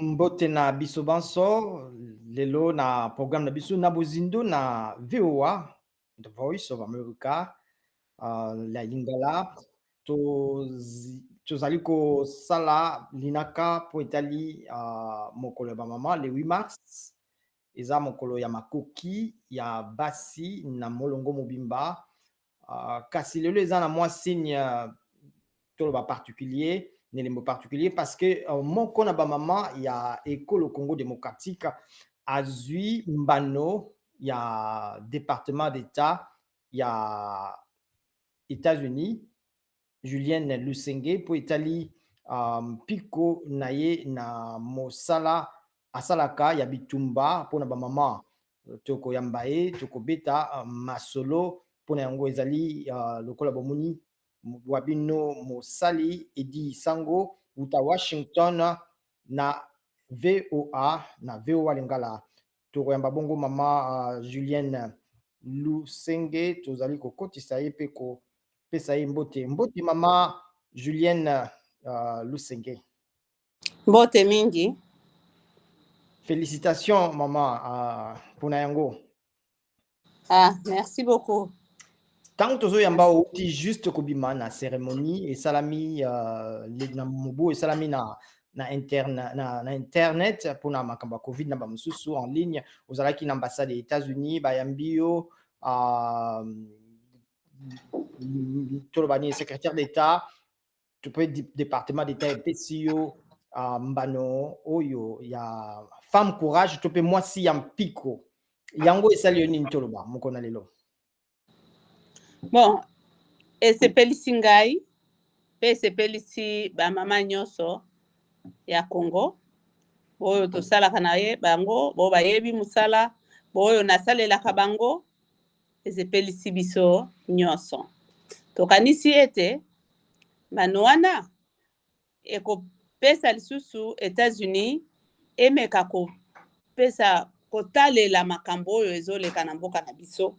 Mbote na biso banso, lelo na programme na biso na bozindo na VOA, The Voice of America, la Lingala, tozali kosala linaka po etali mokolo ya bamama le 8 mars, eza mokolo ya makoki ya basi na molongo mobimba, kasi lelo eza na mwa signe toloba particulier, nelembo particulier parce que moko na bamama ya ekolo Congo démocratique azwi mbano ya département d'état ya États-Unis, Julienne Lusenge po etali mpiko na ye na mosala asalaka ya bitumba mpona bamama, tokoyamba ye tokobeta masolo mpona yango ezali lokola bomoni wa bino mosali Edi Sango uta Washington na VOA Lingala, tokoyamba bongo mama Julienne Lusenge tozali kokotisa ye mpe kopesa ye mbote mama Julienne Lusenge. Mbote mingi. Félicitations maman mpona yango. Merci beaucoup. Tant tozoyamba outi juste kobima na cérémonie et salami na mobu et salami na internet mpona makambo ya covid na bamosusu en ligne ozalaki na ambassade des États-Unis bayambi yo toloba nini secrétaire d'état tope département d'état epesi yo mbano oyo ya femme courage tope mwasi ya mpiko yango esali yo nini toloba moko na lelo? Bon, esepelisi ngai pe esepelisi bamama nyonso ya Congo oyo tosalaka na ye bango bo bayebi mosala oyo nasalelaka bango, esepelisi biso nyonso. Tokanisi ete mbano wana ekopesa lisusu États-Unis emeka kopesa kotalela makambo oyo ezoleka na mboka na biso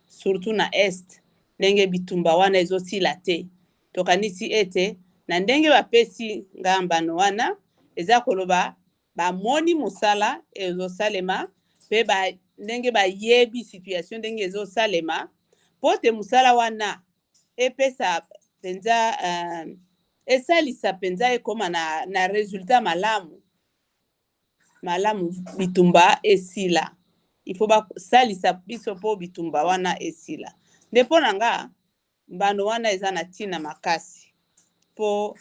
surtout na est ndenge bitumba wana ezosila te. Tokanisi ete na ndenge bapesi ngambano wana eza koloba bamoni mosala ezosalema pe ndenge bayebi situation ndenge ezosalema pote mosala wana epesa penza esalisa penza ekoma na resultat malamu bitumba esila. Il faut basalisa biso po bitumba wana esila. Ndepo nanga mbano wana eza na tina makasi po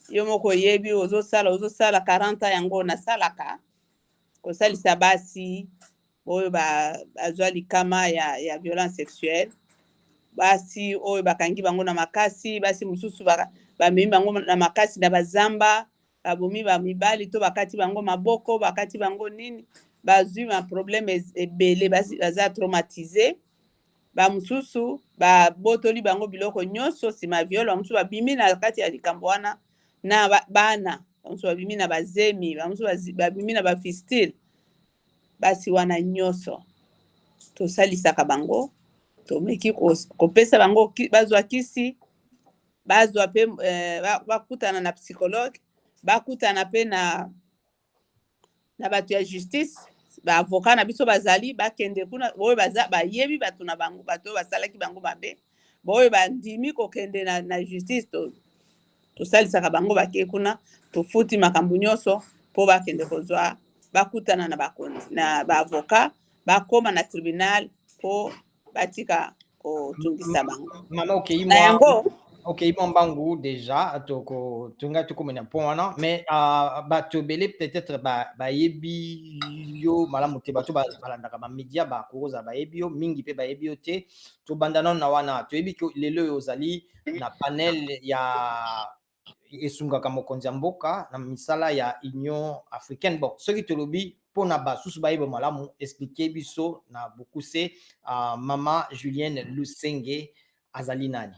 yo moko yebi ozosala 40 yango nasalaka kosalisa basi oyo bazwa likama ya violence sexuelle, basi oyo bakangi bango na makasi, basi mususu bamemi bango na makasi na bazamba babomi bamibali to bakati bango maboko bakati bango nini bazwi ma problème ebele baza traumatisé, bamususu babotoli bango biloko nyonso sima viol, bamususu babimi na kati ya likambo wana na bana, bamususu babimi na bazemi, bamususu babimi na bafistile. Basi wana nyonso tosalisaka bango tomeki kopesa bango bazwa kisi, bazwa pe bakutana na psychologue, bakutana pe na bato ya justice, ba avocat na biso bazali bakende kuna boye bayebi bato na bango bato basalaki bango mabe boye bandimi kokende na justice tosalisaka bango bake kuna tofuti makambo nyonso po bakende kozwa bakutana na ba avocat bakoma na tribunal po batika kotungisa bango. Mama okay mbangu déjà tunga tukomena pona mais bato belé peut-être bayebi yo malamu te bato balandaka ba media ba koza bayebi yo mingi pe bayebi yo te to bandana na wana toyebi ko lelo ozali na panel ya esungaka mokonzi ya mboka na misala ya Union africaine. Bon soki tolobi pona basusu bayeba malamu expliquer biso na bokuse mama Julienne Lusenge azali nani?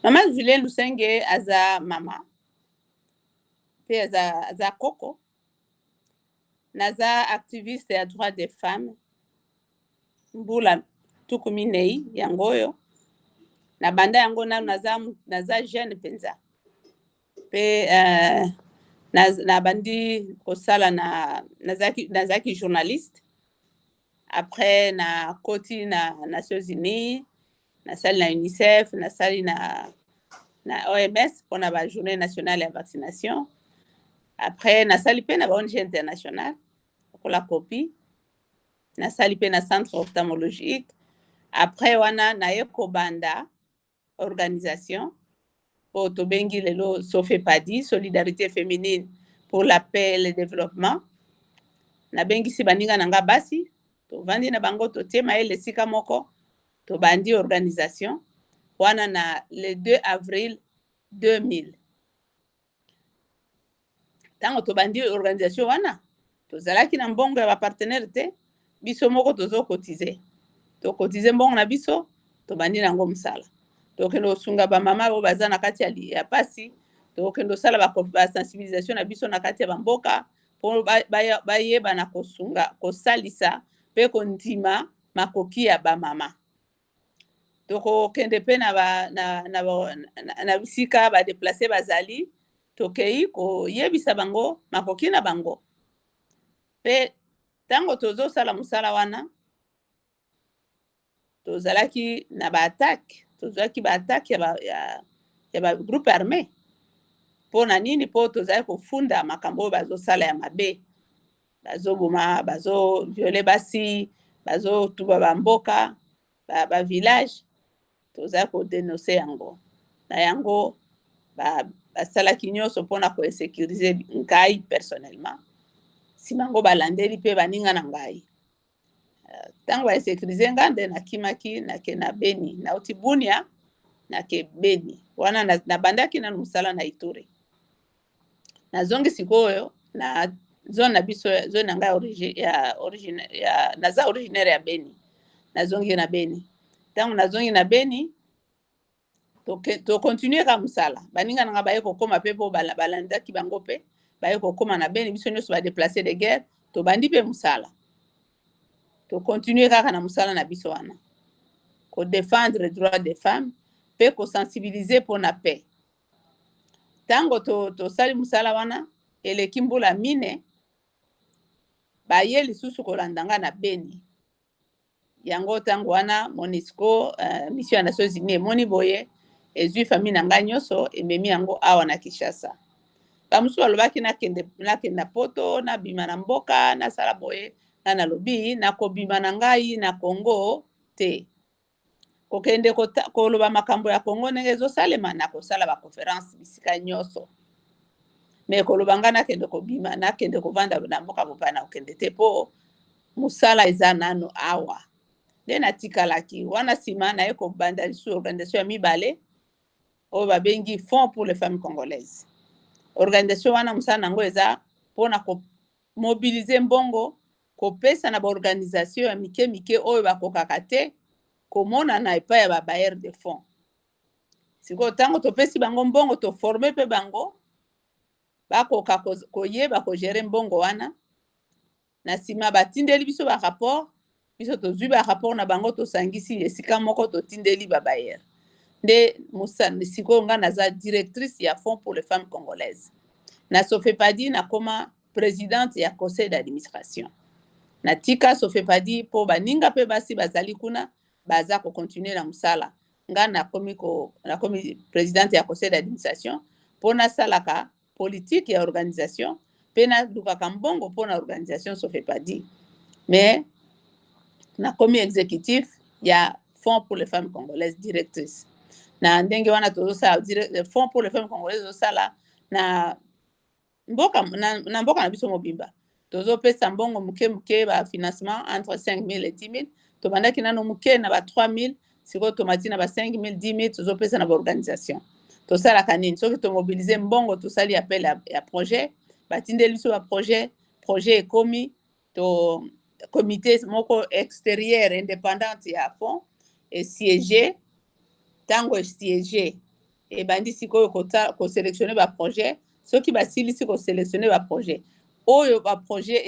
Mama Julienne Lusenge aza mama pe aza koko naza activiste ya droit des femmes mbula tukumi nei yangoyo na banda yango nanu naza jeune penza pe na bandi kosala nazaki journaliste. Après na koti na Nations Unies, nasali na UNICEF, nasali na OMS pour la journée nationale de vaccination. Après nasali pe na ONG internationale pour la copie. Nasali pe na centre ophtalmologique. Après wana na yeko banda organisation pour tobengi lelo Sofepadi, Solidarité féminine pour la paix et le développement. Na bengi si baninga nanga basi to vandi na bango to tema ele sika moko to bandi organisation wana na le 2 avril 2000. Tango to bandi organisation wana to zalaki na mbongo ya partenaire te biso moko tozo cotiser. To cotiser mbongo na biso to bandi nango msala. To kendo sunga ba mama bo bazana kati ya pasi to kendo sala ba sensibilisation na biso na kati ya bamboka pour bayeba na kosunga kosalisa pe kondima makoki ya ba mama. Toko kende pe na bisika ba déplacer bazali tokei ko yebisa bango makoki na bango. Pe tango tozo sala musala wana tozalaki na ba attaque ya ba groupe armé. Pona nini po tozali kofunda makambo bazo sala ya mabe. Bazo boma, bazo viole basi, bazo tuba bamboka, ba village. Tozali ko dénoncer yango. Na yango basalaki nyonso pona ko sécuriser ngai personnellement. Si bango balandeli pe baninga na ngai. Tango ba sécuriser ngande na kimaki na ke na Beni, na Otibunia na ke Beni. Wana na bandaki na musala na Ituri. Na zongi sikoyo na zone na biso zone na ngai naza originaire ya Beni. Na zongi na Beni. Tango na zongi na Beni to continuer ka musala. Baninga nga baye kokoma pe po balandaki bango pe baye kokoma na Beni biso nyonso ba déplacer de guerre to bandi pe musala. To continuer kaka na musala na biso wana. Ko défendre les droits des femmes pe ko sensibiliser pour la paix. Tango to sali musala wana eleki mbula mine baye lisusu kolandanga na Beni. Yango tango wana MONUSCO mission ya Nations Unies moni boye ezui famille nanga nyonso ememi yango awa na Kinshasa. Bamusu balobaki nakenda poto na bima na mboka na sala boye na lobi na kobima na ngai na Congo te. Kokende koloba makambo ya Congo ndenge ezosalema na kosala ba conférence bisika nyonso. Me koloba nga nakende kobima nakende kovanda na mboka bopana okende te po musala eza nano awa. Nde natikalaki wana sima na ye kobanda lisu organisation ya mibale oyo babengi Fonds pour les femmes congolaises. Organisation wana musala nango eza pona ko mobiliser mbongo kopesa na ba organisation ya mike oyo bakokaka te komona na epai ya ba bailleurs de fonds. Siko tango topesi bango mbongo to former pe bango bakoka koyeba ko gérer mbongo wana na sima batindeli biso ba rapport biso tozwi ba rapport na bango to sangisi esika moko to tindeli ba bailleurs. Nde musana siko nga naza directrice ya Fonds pour les femmes congolaises. Na Sofepadi na koma présidente ya conseil d'administration. Na tika Sofepadi po baninga pe basi bazali kuna baza ko continuer na musala. Nga na komi présidente ya conseil d'administration pona salaka politique ya organisation pena lukaka mbongo pona organisation Sofepadi. Mais na komi exécutif ya Fonds pour les femmes congolaises directrice. Na ndenge wana tozosa Fonds pour les femmes congolaises osala na mboka na biso mobimba. Tozo pesa mbongo muke ba financement entre 5,000 et 10,000. To bandaki nano muke na ba 3,000, siko tomati na ba 5,000, 10,000 tozo pesa na ba organisation. To sala kanini soki to mobiliser mbongo to sali appel ya projet, batindeli biso ba projet ekomi to comité moko extérieur indépendante ya fond et siéger tango siéger et bandi sikoyo ko sélectionner ba projet soki basilisi ko sélectionner ba projet oyo ba projet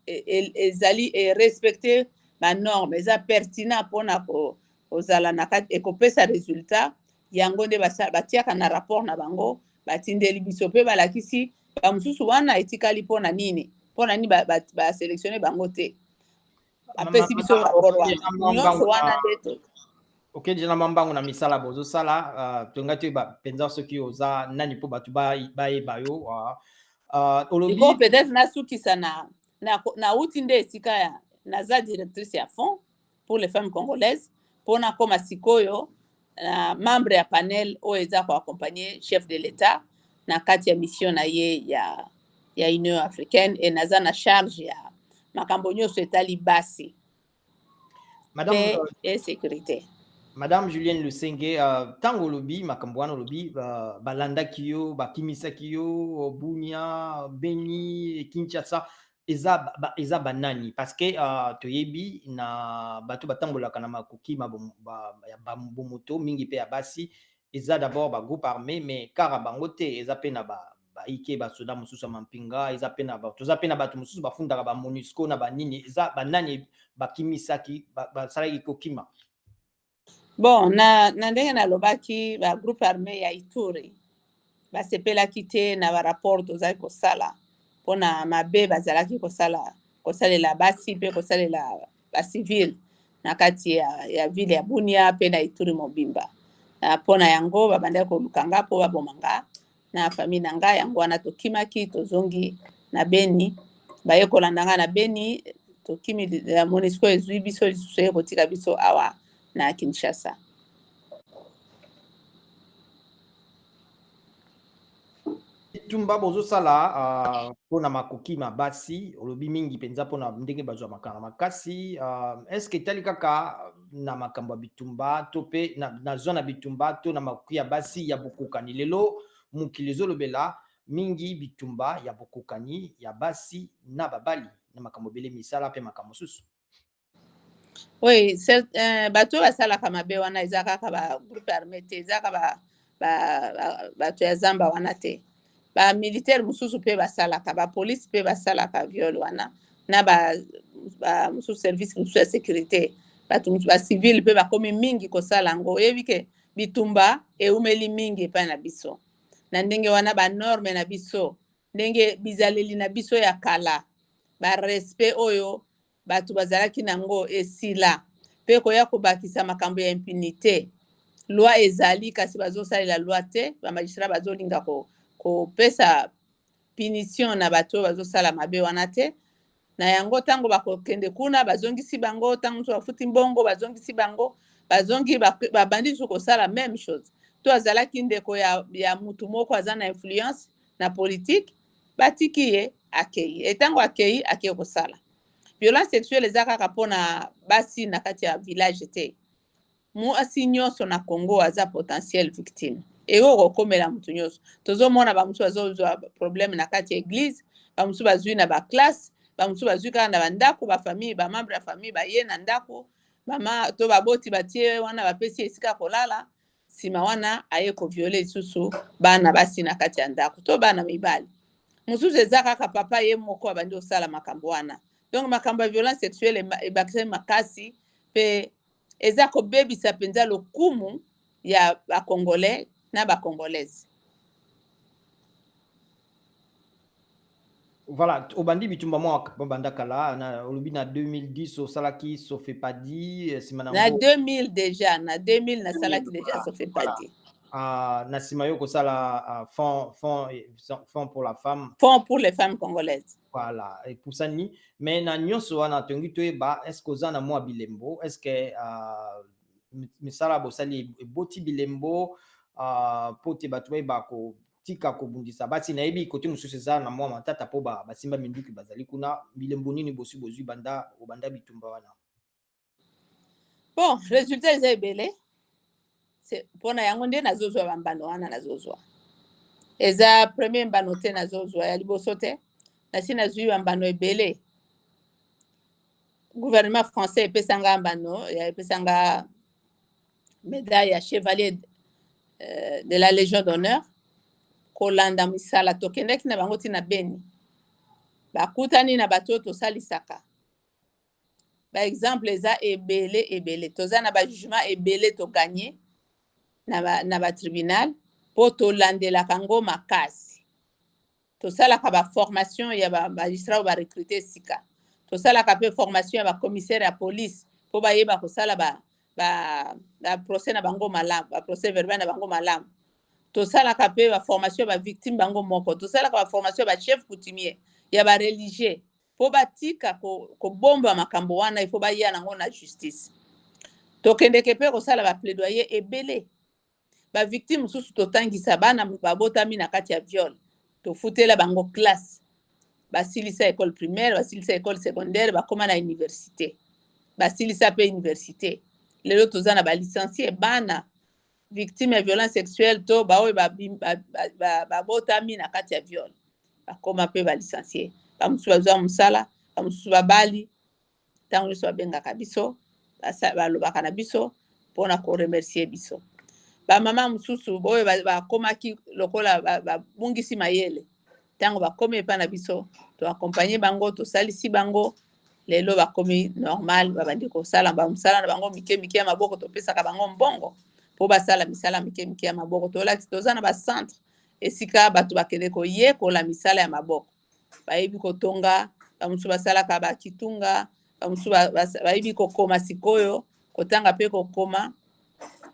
ezali respecter ba norme eza pertinent pona ko ozala na kati ekopesa résultat yango nde batiaka na rapport na bango batindeli biso pe balakisi bamosusu wana etikali mpona nini baselektione bango te apesi biso rapport wana nyonso wana nde okende na mambango na misala bozosala tonga toyeba mpenza soki oza nani mpo bato bayeba yo olobi iko peut-être nasukisa nauti nde esika naza directrice ya fond pour les femmes congolaises mpona koma sikoyo membre ya panel oyo eza koaccompagne chef de l'état na kati ya mission na ye ya union africaine e naza na charge ya makambo nyonso etali basi pe e sécurité. Madame Julienne Lusenge, tango olobi makambo wana olobi balandaki yo bakimisaki yo Bunia, Beni, Kinshasa eza banani parce que toyebi na bato batambolaka na makoki ya bomoto mingi pe ya basi eza d'abord bagroupe armé mais kaka bango te eza pe na baike basoda mosusu ya mampinga eza pe na toza pe na bato mosusu bafundaka bamonusco na banini eza banani bakimisaki basalaki kokima. Bon, na ndenge nalobaki bagroupe armé ya Ituri basepelaki te na barapport tozali kosala mpona mabe bazalaki kosalela basi mpe kosalela bacivile na kati ya ville ya Bunia mpe na Ituri mobimba mpona yango babandaki koluka nga mpo baboma nga na famille na ngai yango wana tokimaki tozongi na Beni baye kolanda nga na Beni tokimi MONUSCO ezwi biso lisusu eye kotika biso awa na Kinshasa. Bitumba bozosala mpona makoki mabasi olobi mingi mpenza mpona ndenge bazwamaka na makasi estce etali kaka na makambo ya bitumba to mpe na zwa na bitumba to na makoki ya basi ya bokokani lelo mokili ezolobela mingi bitumba ya bokokani ya basi na babali na makambo ebele misala mpe makambo mosusu. Oui, bato oyo basalaka mabe wana eza kaka bagroupe armé te eza kaka bato ya zamba wana te bamilitaire mosusu mpe basalaka bapolisi mpe basalaka viole wana na mosusu service mosusu ya sécurité bato mosusu bacivile mpe bakomi mingi kosala yango oyebi ke bitumba eumeli mingi epai na biso na ndenge wana banorme na biso ndenge bizaleli na biso ya kala barespect oyo bato bazalaki nango esila mpe koya kobakisa makambo ya impunité loi ezali kasi bazosalela loi te bamagistrat bazolinga kopesa punition na bato oyo bazosala mabe wana te na yango ntango bakokende kuna bazongisi bango ntango mosusu bafuti mbongo bazongisi bango babandi su kosala même chose to azalaki ndeko ya mutu moko aza na influence na politique batiki ye akei etango akei kosala violence sexuelle eza kaka mpona basi na kati ya village te mwasi nyonso na Congo aza potentiel victime eo kokomela mutu nyonso tozomona bamosusu bazozwa problème na kati ya église bamosusu bazwi na baklasse bamosusu bazwi kaka na bandako bafamille bamembre ya famille baye na ndako mama to baboti batie wana bapesi esika kolala nsima wana aye koviole lisusu bana basi na kati ya ndako to bana mibali mosusu eza kaka papa ye moko abandi kosala makambo wana donc makambo ya violence sexuelle ebakisi makasi mpe eza kobebisa mpenza lokumu ya bacongolais na bacongolaise. Voilà, obandi bitumba mwa banda kala na olobi na 2010 osalaki Sofepadi na 2000 déjà na 2000 nasalaki déjà Sofepadi na nsima yo kosala fond pour la femme, fond pour les femmes congolaises. Voilà, epusani mais na nyonso wana tongi toyeba est ce que oza na mwa bilembo est ce que misala bosali eboti bilembo po te bato bayeba kotika kobundisa basi nayebi kote mosusu eza na mwa matata mpo basimba minduki bazali kuna bilembo nini bosi bozwi obanda bitumba wana. Bon, résultat eza ebele mpona yango nde nazozwa bambano wana nazozwa eza premier mbano te nazozwa ya liboso te nasi nazwi bambano ebele gouvernement français epesanga mbano epesanga médaille ya chevalier de la légion d'honneur kolanda misala tokendaki na bango ntina Beni bakutani na bato oyo tosalisaka baexemple eza ebele toza na bajugement ebele toganye na batribunal mpo tolandelaka ngo makasi tosalaka baformation ya bamagistrat oyo barecrute esika, tosalaka mpe formation ya bacommissaire ya police mpo bayeba kosala baprocès na bango malamu, baprocès verbal na bango malamu. Tosalaka mpe baformation ya bavictime bango moko, tosalaka baformation ya bachef coutumier ya bareligieux mpo batika kobomba makambo wana, ifo baya nango na justice. Tokendeke mpe kosala baplaidoyer ebele. Bavictime mosusu totangisa bana babotami na kati ya viol, tofutela bango classe, basilisa école primaire, basilisa école secondaire, bakoma na université, basilisa mpe université. Lelo toza na balicencié bana victime ya violence sexuelle to baoyo babotami na kati ya viol, bakoma mpe balicencié. Bamosusu bazwa mosala, bamosusu babali, ntango nyonso babengaka biso, balobaka na biso mpona koremercier biso. Bamama mosusu oyo bakomaki lokola babungisi mayele, ntango bakomi epa na biso toakompagne bango, tosalisi bango, lelo bakomi normal, babandi kosala bamosala na bango mike mike ya maboko, topesaka bango mbongo mpo basala misala mike mike ya maboko. Toza na bacentre esika bato bakende koyekola misala ya maboko, bayebi kotonga, bamosusu basalaka bakitunga, bamosusu bayebi kokoma sikoyo, kotanga mpe kokoma,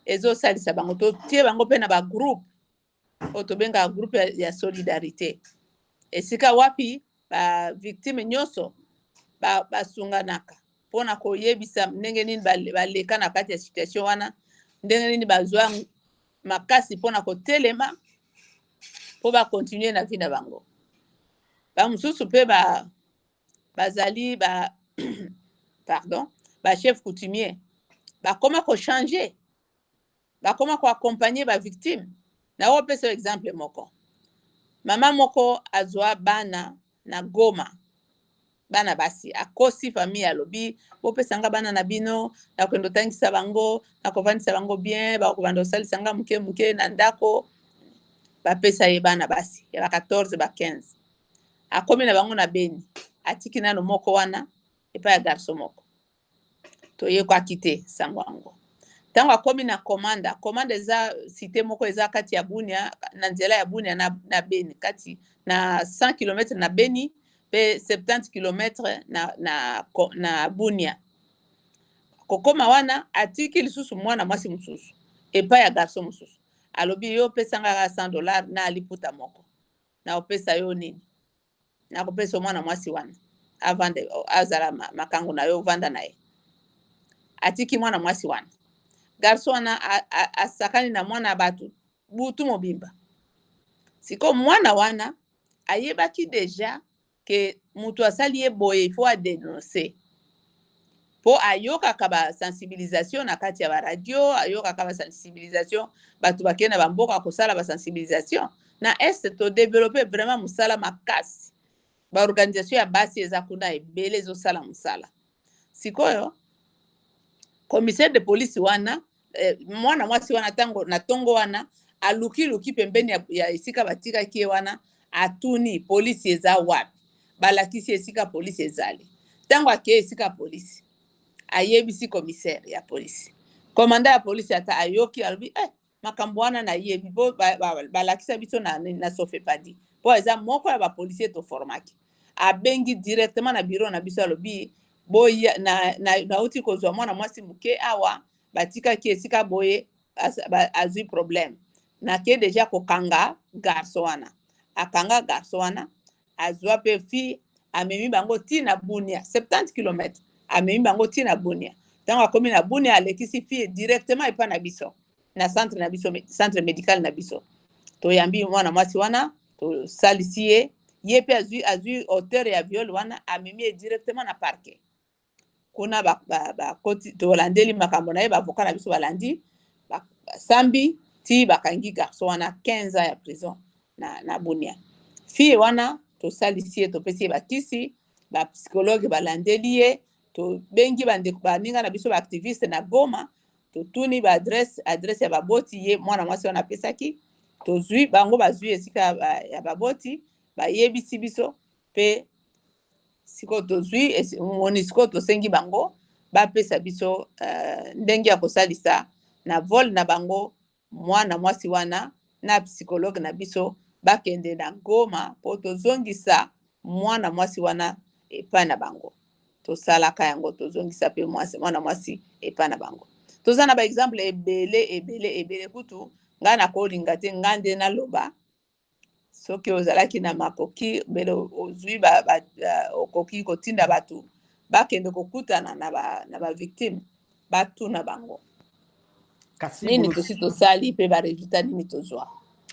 ezosalisa bango. Totie bango mpe na bagroupe oyo tobengaka groupe ya solidarité, esika wapi bavictime nyonso basunganaka mpona koyebisa ndenge nini baleka na kati ya situation wana, ndenge nini bazwa makasi mpona kotelema mpo bakontinue na vie na bango. Bamosusu mpe bazali pardon, bachef coutumier bakoma kochange, bakoma koakompagne bavictime. Na opesa exemple moko, mama moko azwa bana na Goma, bana basi akosi famille alobi bopesanga bana na bino, nakende otangisa bango, nakovandisa bango bien, bakobanda osalisa nga muke muke na ndako, bapesa ye bana basi ya ba 14 ba 15. Akomi na bango na Beni, atiki nano moko wana epa ya garçon moko, toye kwa kite sango yango. Tango akomi na komanda eza cité moko eza kati ya Bunia, na nzela ya Bunia na Beni, kati na 100 km na Beni pe 70 km na Bunia. Kokoma wana atiki lisusu mwana mwasi mosusu epa ya garçon mosusu, alobi yo pesanga $100 na aliputa moko, na opesa yo nini, na kopesa mwana mwasi wana avande azala makango na yo vanda na ye. Atiki mwana mwasi wana, garçon wana asakani na mwana batu butu mobimba. Siko mwana wana ayebaki deja ke mutu asali ye boye ifo adenonse, po ayokaka ba sensibilisation na kati ya ba radio, ayokaka ba sensibilisation batu bakena bamboka kosala ba sensibilisation na este to développer vraiment musala makasi. Ba organisation ya basi eza kuna ebele ezosala musala. Sikoyo commissaire de police wana mwana mwasi wana tango na tongo wana aluki pembeni ya esika batika kie wana, atuni polisi eza wapi, balakisi esika polisi ezali. Tango ake esika polisi ayebisi commissaire ya polisi, komanda ya polisi ata ayoki alobi makambo wana na yebi bo balakisa biso na sofepadi po eza moko ya bapolisier to formaki. Abengi directement na bureau na biso alobi boya na uti kozwa mwana mwasi muke awa batika ki esika boye azui problème, na ke deja kokanga garçon wana, akanga garçon wana azwa pe fi amemi bango ti na Bunia 70 km, amemi bango ti na Bunia. Tango akomi na Bunia alekisi fi directement epa na biso na centre na biso, centre médical na biso. Toyambi mwana mwasi wana to salisi ye pe azui auteur ya viol wana amemi directement na parquet. Kuna koti tolandeli makambo na ye, bavoka na biso balandi sambi ti bakangi garçon wana 15 ans ya prison na Bunia. Fille wana tosalisi ye, topesi ye bakisi, bapsychologue balandeli ye, tobengi bandeko baninga na biso baactiviste na Goma, totuni baadresse ya baboti ye mwana mwasi wana apesaki, tozwi bango bazwi esika ya baboti, bayebisi biso pe siko tozwi monisiko tosengi bango bapesa biso ndenge ya kosalisa na vol na bango mwana mwasi wana na psychologue na biso bakende na Goma po tozongisa mwana mwasi wana epai na bango. Tosalaka yango tozongisa pe mwana mwasi epai na bango. Toza na ba exemple ebele kutu nga na kolinga te nga nde naloba soki ozalaki na makoki mbele ozwi okoki kotinda batu bakende kokutana na ba victime batuna bango kasi nini tosi tosali pe ba resultat nini tozwa.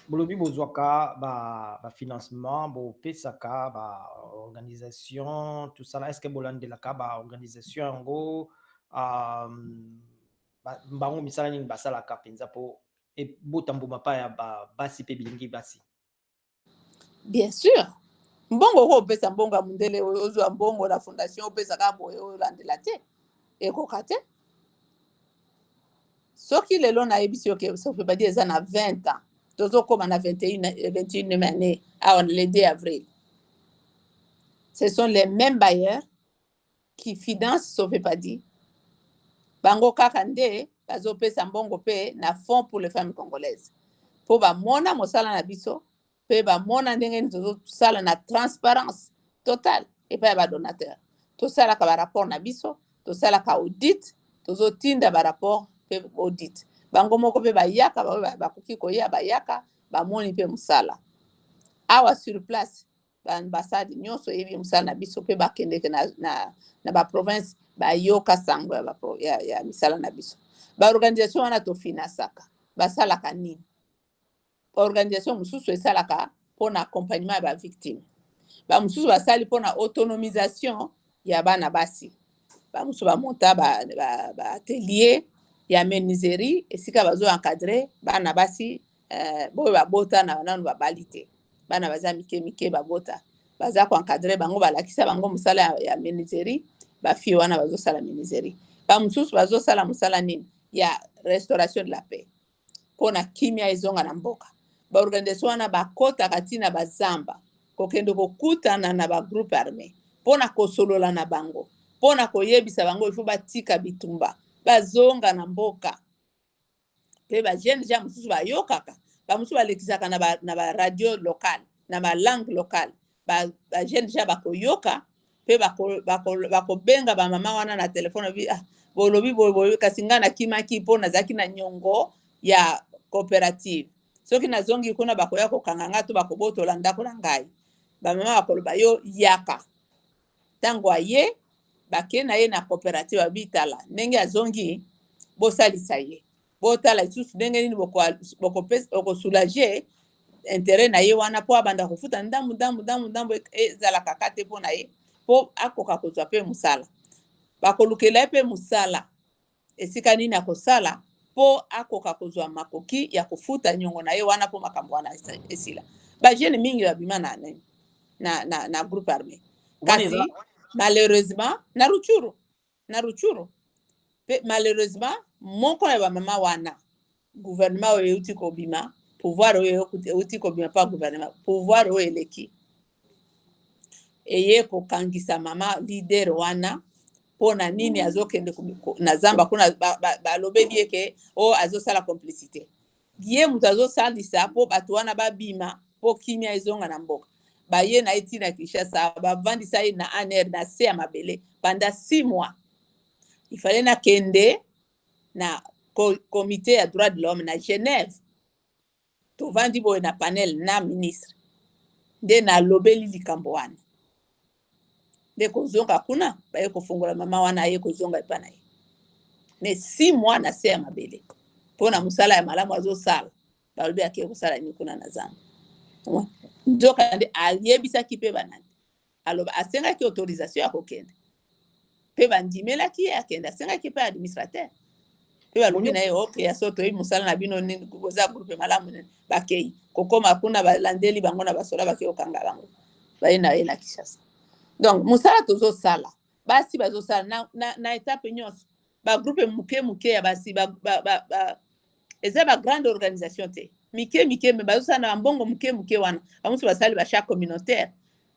bolobi bozwaka ba financement bopesaka ba organisation tout ça là, est ce que bolandelaka ba organisation yango bango misala nini basalaka mpenza po botambuma pa ya basi pe bilingi basi? Bien sûr, mbongo ko opesa mbongo ya mundele ozwa mbongo na fondation opesaka boye olandela te ekoka te. Soki lelo nayebisi yo ke ça fait pas dire eza na 20 ans tozokoma na 21e année awa le 2 avril. Ce sont les mêmes bailleurs qui financent Sofepadi. Bango kaka nde bazopesa mbongo pe na fonds pour les femmes congolaises. Po bamona mosala na biso pe bamona ndenge nini tozosala na transparence totale epai ba donateur. Tosalaka ba rapport na biso, tosalaka audit, tozotinda ba rapport pe audit. Bango moko pe bayaka bakoki koya bayaka bamoni pe mosala. Awa sur place baambassade nyonso yebi mosala na biso pe bakendeke na ba province bayoka sango ya misala na biso. Ba organisation wana tofinasaka basalaka nini? Organisation mosusu esalaka pona accompagnement ya ba victime. Ba mosusu basali pona autonomisation ya bana basi. Ba mosusu bamonta ba atelier ya menuiserie esika bazo encadrer bana basi boyo babota na nanu babali te. Bana baza mike babota baza ko encadrer bango balakisa bango mosala ya menuiserie bafi wana bazosala menuiserie. Ba mosusu bazosala mosala nini ya restauration de la paix pona kimia ezonga na mboka. Ba organisation wana bakotaka tina bazamba kokende kokutana na ba groupe armé pona kosolola na bango pona koyebisa bango ifo batika bitumba bazonga na mboka pe ba jeune ja mosusu bayokaka ba mosusu balekisaka na ba radio locale na ma langue locale ba jeune ja bakoyoka pe bakobenga ba mama wana na telefone bi bolobi kasi nga na kimaki pona zaki na nyongo ya coopérative soki nazongi kuna bakoya kokanga nga to bakobotola ndako na ngai bamama bakoloba yo yaka ntango aye bake na ye na coopérative babitala ndenge azongi bosalisa ye botala lisusu ndenge nini bokosoulage intérêt na ye wana po abanda kofuta ndambu ezalaka kaka te mpo na ye po akoka kozwa mpe mosala bakolukela ye mpe mosala esika nini akosala po akoka kozwa makoki ya kofuta nyongo na ye wana po makambo wana esila. Ba jeune mingi babima na groupe armé kasi malheureusement na Ruchuru pe malheureusement moko ya ba mama wana gouvernement oyo euti kobima pouvoir oyo euti kobima pa gouvernement pouvoir oyo eleki eye kokangisa mama leader wana pona nini azokende na zamba kuna balobeli eke azosala complicité ye mutu azosalisa po bato wana babima po kimia ezonga na mboka baye na eti na Kinshasa bavandisa ye na ANR na se ya mabele pendant 6 mois. Il fallait na kende na comité ya droit de l'homme na Genève tovandi boye na panel na ministre nde na lobeli likambo wana nde kozonga kuna baye kofungola mama wana aye kozonga epa na ye mais 6 mois na se ya mabele mpona mosala ya malamu azosala balobi ake kosala nini kuna na zamba nzoka nde ayebisaki mpe banani aloba asengaki autorisation ya kokende mpe bandimelaki ye akende asengaki mpe administrateur mpe balobi na ye ok aso toyebi mosala na bino nini koza groupe malamu nini bakei kokoma kuna balandeli bango na basoda bakei kokanga bango baye na ye na Kinshasa. Donc mosala tozosala basi bazosala na etape nyonso bagroupe muke ya basi eza ba grande organisation te mike me bazosala na mbongo muke wana bamusu basali ba chaque communautaire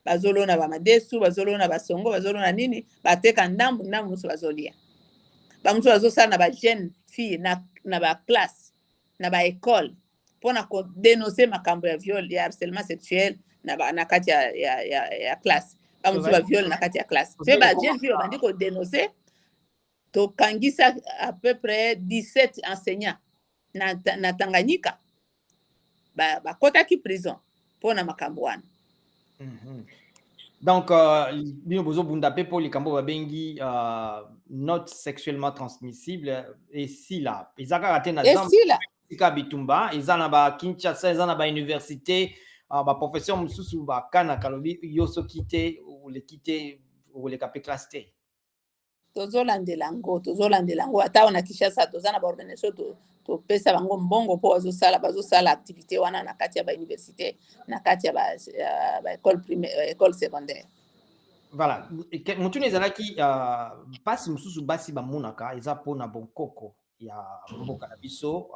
bazolona ba madesu bazolona basongo bazolona nini bateka ndambu musu bazolia bamusu bazosala na ba jeune fille na ba classe na ba école mpona kodénoncer makambo ya viol ya harcèlement sexuel na kati ya classe bamosusu baviole na kati ya classe mpe bajeune fille babandi kodénoncer tokangisa à peu près 17 enseignants na Tanganyika bakotaki prison mpona makambo wana. Donc bino bozobunda mpe mpo likambo babengi note sexuellement transmissible esila eza kaka te na esika bitumba eza na bakinshasa eza na bauniversité baprofesseur mosusu bakanaka lobi yo soki te oleki te okoleka mpe classe te. tozolandela yango ata wana Kinshasa toza na baorganisation topesa bango mbongo mpo bazosala activité wana na kati ya bauniversité na kati ya baécole primaire école secondaire. Voilà, motuna ezalaki mpasi mosusu basi bamonaka eza mpona bonkoko ya mboka na biso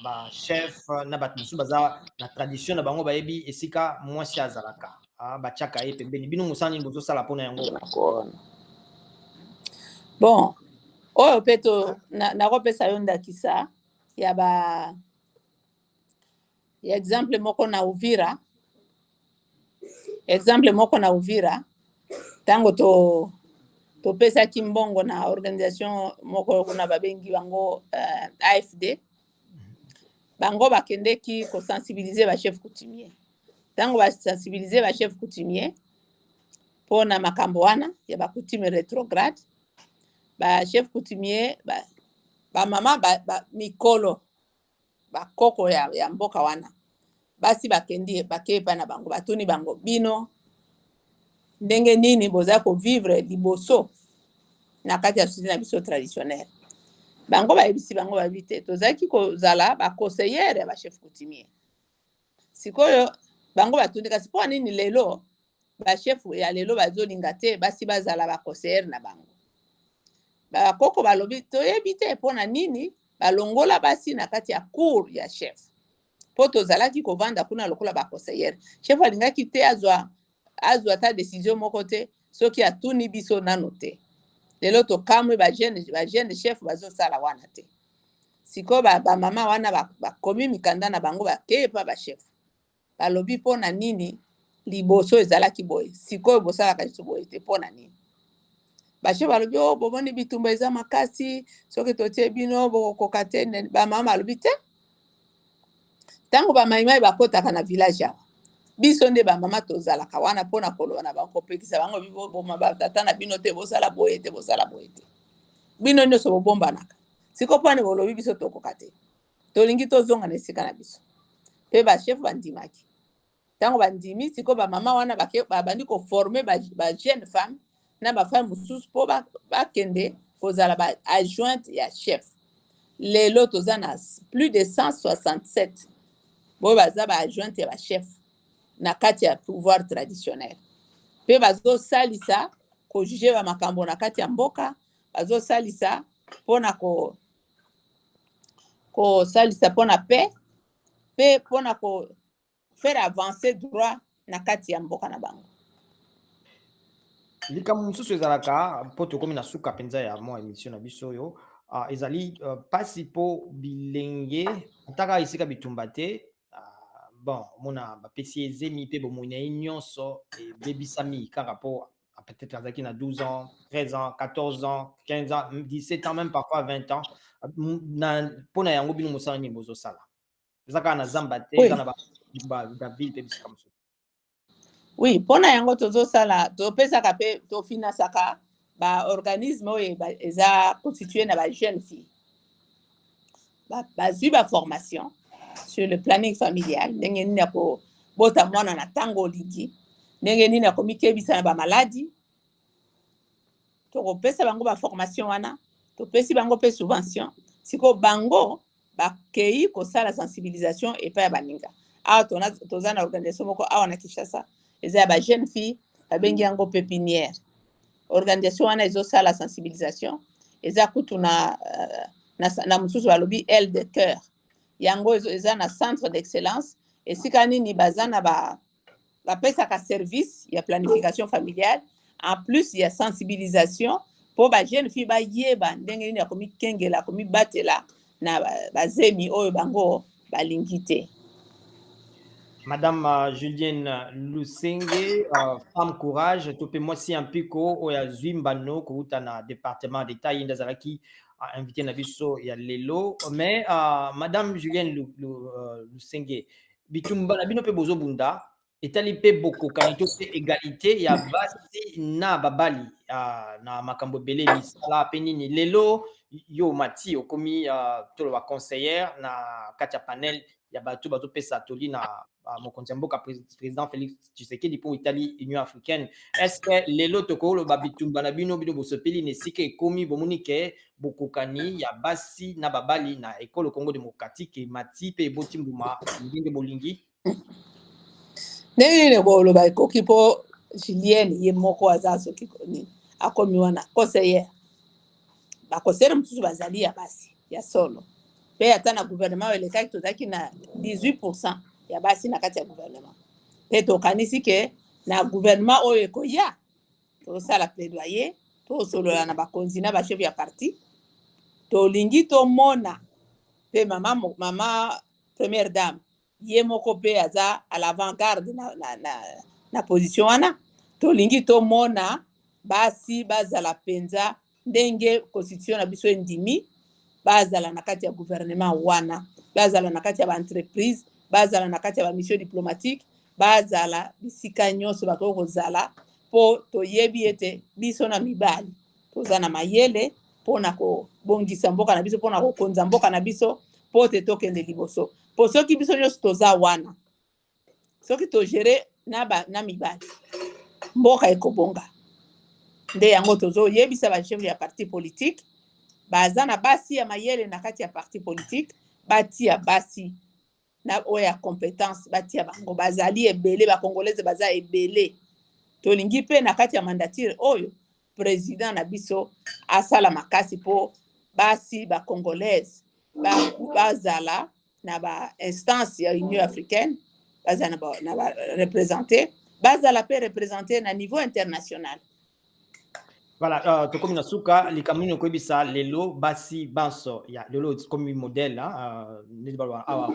bachef na bato mosusu baza na tradition na bango bayebi esika mwasi azalaka batiaka ye pembeni bino mosala nini bozosala mpona yango? Bon oyo mpe nakopesa yo ndakisa ya exemple moko na Uvira tango topesaki mbongo na organisation moko kuna babengi bango AFD bango bakendeki kosensibiliser bachef coutumier tango basensibiliser bachef coutumier mpona makambo wana ya bakutime rétrograde bachef coutumier bamama mikolo bakoko ya mboka wana basi bakendi bakepa na bango batuni bango bino ndenge nini boza kovivre liboso na kati ya société na biso traditionnelle bango bayebisi bango babi te tozalaki kozala baconseillere ya bachef coutumier sikoyo bango batuni kasi mpo nini lelo bachef ya lelo bazolinga te basi bazala baconseillere na bango bakoko balobi toyebi te mpona nini balongola basi na kati ya cour ya chef mpo tozalaki kovanda kuna lokola baconseillere chef alingaki te azwa ta décision moko te soki atuni biso nano te lelo tokamwe bajeune chef bazosala wana te sikoyo bamama wana bakomi mikanda na bango bakepa bachef balobi mpona nini liboso ezalaki boye sikoyo bosalaka liso boye te mpona nini bachef balobi bomoni bitumba eza makasi soki totie bino bokokoka te bamama balobi te ntango bamaimai bakotaka na village awa biso nde bamama tozalaka wana mpona koloba na bakopekisa bango boma batata na bino te bosala boye te bino nyonso bobombanaka siko mpona bolobi biso tokoka te tolingi tozonga na esika na biso mpe bachef bandimaki ntango bandimi siko bamama wana babandi koforme bajeune femme na bafemme mosusu mpo bakende kozala baadjointe ya chef lelo toza na plus de 167 boyo baza baadjointe ya bachef na kati ya pouvoir traditionnel mpe bazosalisa kojuge bamakambo na kati ya mboka bazosalisa mpona kosalisa mpona paix mpe mpona kofaire avancer droit na kati ya mboka na bango. likambo mosusu ezalaka mpo tokomi na suka mpenza ya mwa émission na biso oyo ezali mpasi mpo bilenge ataka esika bitumba te bon mona bapesi ezemi mpe bomoi na ye nyonso ebebisami kaka mpo peut-être azalaki na 12 ans 13 ans 14 ans 15 ans 17 ans même parfois 20 ans mpo na yango bino mosala nini bozosala eza kaka na zamba te eza na baville mpe bisika mosusu. Oui, mpona yango tozosala topesaka mpe tofinasaka baorganisme oyo eza constitué na bajeune fille bazwi baformation sur le planning familial ndenge nini ya kobota mwana na ntango olingi ndenge nini ya komikebisa na bamaladi tokopesa bango baformation wana topesi bango mpe subvention siko bango bakei kosala sensibilisation epai ya baninga awa toza na organisation moko awa na Kinshasa eza ya bajeune fille babengi yango pépinière organisation wana ezosala sensibilisation eza kutu na mosusu balobi aile de cœur yango eza na centre d'excellence esika nini baza na bapesaka service ya planification familiale en plus ya sensibilisation mpo bajeune fille bayeba ndenge nini ya komikengela komibatela na bazemi oyo bango balingi te. Madame Julienne Lusenge, femme courage, topé moi si un pico o ya Zwimbano kuta na département d'État yinda zalaki invité na biso ya lelo, mais Madame Julienne Lusenge bitumba na bino pe bozo bunda etali pe boko kanito pe égalité ya basi na babali na makambo belé misala pe nini lelo yo mati okomi tolo ba conseillère na kati ya panel ya bato bazopesa toli na mokonzi ya mboka président Félix Tshisekedi mpo Italie Union africaine. Est-ce que lelo tokoloba bitumba na bino bino bosepeli na esika ekomi bomoni ke bokokani ya basi na babali na ekolo Congo démocratique emati mpe eboti mbuma ndenge bolingi? Ndenge nini boloba ekoki mpo Julienne ye moko aza soki nini akomi wana conseillère bakonseyere mosusu bazali ya basi ya solo mpe ata na gouvernement oyo elekaki tozalaki na 18% ya basi na kati ya gouvernement mpe tokanisi ke na gouvernement oyo ekoya tosala plaidoyer tosolola na bakonzi na bachef ya parti tolingi tomona mpe mama première dame ye moko mpe aza à l'avant-garde na position wana tolingi tomona basi bazala mpenza ndenge constitution na biso endimi bazala na kati ya gouvernement wana bazala na kati ya baentreprise bazala na kati ya bamission diplomatique bazala bisika nyonso bakoki kozala mpo toyebi ete biso na mibali toza na mayele mpona kobongisa mboka na biso mpona kokonza mboka na biso mpo te tokende liboso mpo soki biso nyonso toza wana soki togere na mibali mboka ekobonga nde yango tozoyebisa bachef ya parti politique baza na basi ya mayele na kati ya parti politique batia basi na oyo ya compétence batia bango bazali ebele bakongolese baza ebele tolingi mpe na kati ya mandature oyo président na biso asala makasi mpo basi bakongolese bazala na bainstance ya union africaine bazala na barepresente bazala mpe represente na niveau international. Voilà, tokomi na suka likambo nini okoyebisa lelo basi banso ya lelo komi modèle neti baloba awa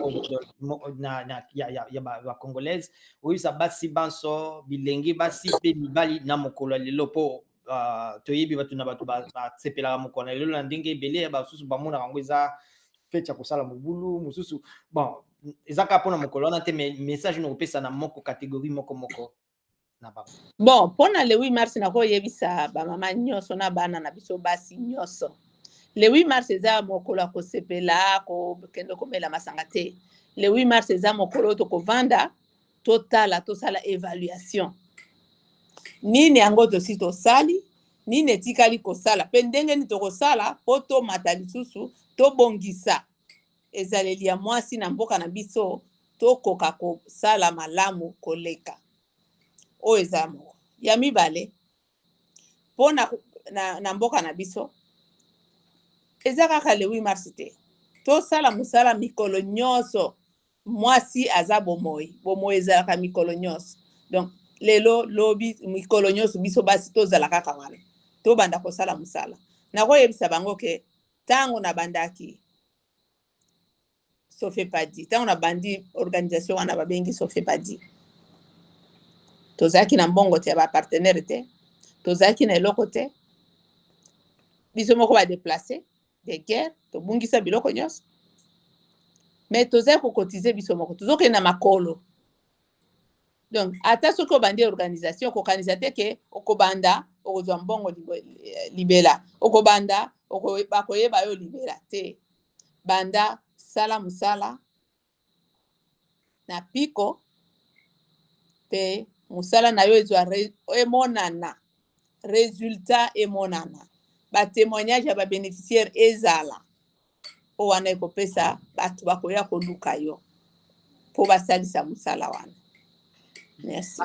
ya bacongolaise oyebisa basi banso bilenge basi mpe mibali na mokolo ya lelo mpo toyebi bato na bato basepelaka mokolo na lelo na ndenge ebele ya basusu bamonaka yango eza feti ya kosala mobulu mosusu bon eza kaka mpona mokolo wana te mais message nini okopesa na moko catégorie moko na bango. Bon mpona le 8 mars nakoyebisa bamama nyonso na bana na biso basi nyonso le 8 mars eza mokolo ya kosepela kokende komela masanga te le 8 mars eza mokolo tokovanda totala tosala évaluation nini yango tosi tosali nini etikali kosala mpe ndenge nini tokosala mpo tomata lisusu tobongisa ezaleli ya mwasi na mboka na biso tokoka kosala malamu koleka oyo eza moko ya mibale mpo na mboka na biso eza kaka le 8 mars te tosala mosala mikolo nyonso mwasi aza bomoi ezalaka mikolo nyonso donc lelo lobi mikolo nyonso biso basi tozala kaka wana tobanda kosala mosala nakoyebisa bango ke ntango na bandaki Sofepadi ntango na bandi organisation wana babengi Sofepadi tozalaki na mbongo te ya bapartenaire te tozalaki na eloko te biso moko badeplace de guerre tobungisa biloko nyonso mais tozali kokotize biso moko tozokende na makolo donc ata soki obandi organisation okokanisa te ke okobanda okozwa mbongo libela okobanda bakoyeba yo libela te banda sala mosala na piko mpe mosala na yo ezwa emonana résultat emonana batémoignage ya babénéficiaire ezala o wana ekopesa bato bakoya koluka yo mpo basalisa mosala wana. Merci.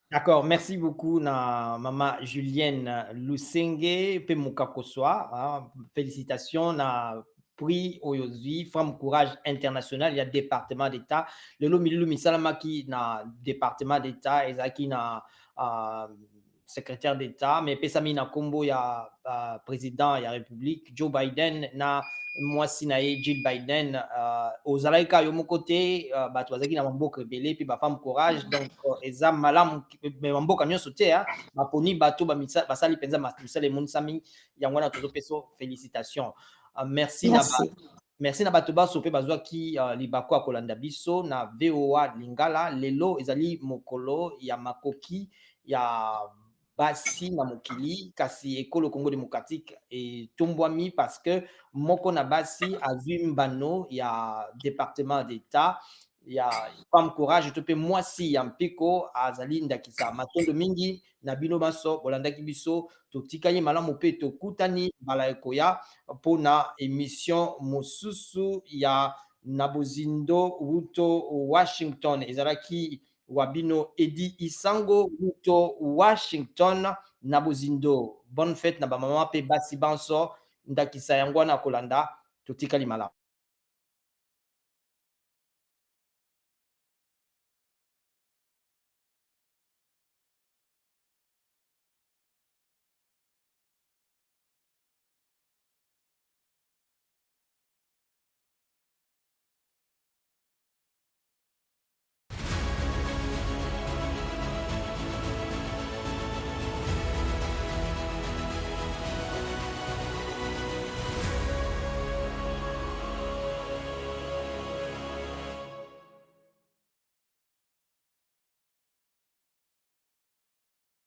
D'accord, merci beaucoup na Mama Julienne Lusenge pe Mukakoswa. Félicitations na prix Oyozui, Femme Courage International, il y a département d'État. Le Lomi Salamaki na département d'État, ezaki na secrétaire d'État, mais pesami na kombo ya président ya République Joe Biden na mwasi na ye Jill Biden. Ozalaki kaka yo moko te, bato bazalaki na bamboka ebele mpe bafemme courage, donc eza malamu me bamboka nyonso te baponi bato basali mpenza misala emonisami, yango wana tozopesa félicitation. Merci na Merci. merci na bato baso mpe bazwaki libaku ya kolanda biso na VOA Lingala. Lelo ezali mokolo ya makoki ya basi na mokili, kasi ekolo Congo démocratique etombwami parce que moko na basi azwi mbano ya département d'État ya femme courage to mpe mwasi ya mpiko azali ndakisa matondo mingi na bino baso bolandaki biso. Totikani malamu mpe tokutani mbala ekoya mpona émission mosusu ya na bozindo wuto Washington. Ezalaki wa bino Edi Isango wuto Washington na bozindo. Bonne fête na bamama mpe basi banso ndakisa yango wana kolanda. Totikali malamu.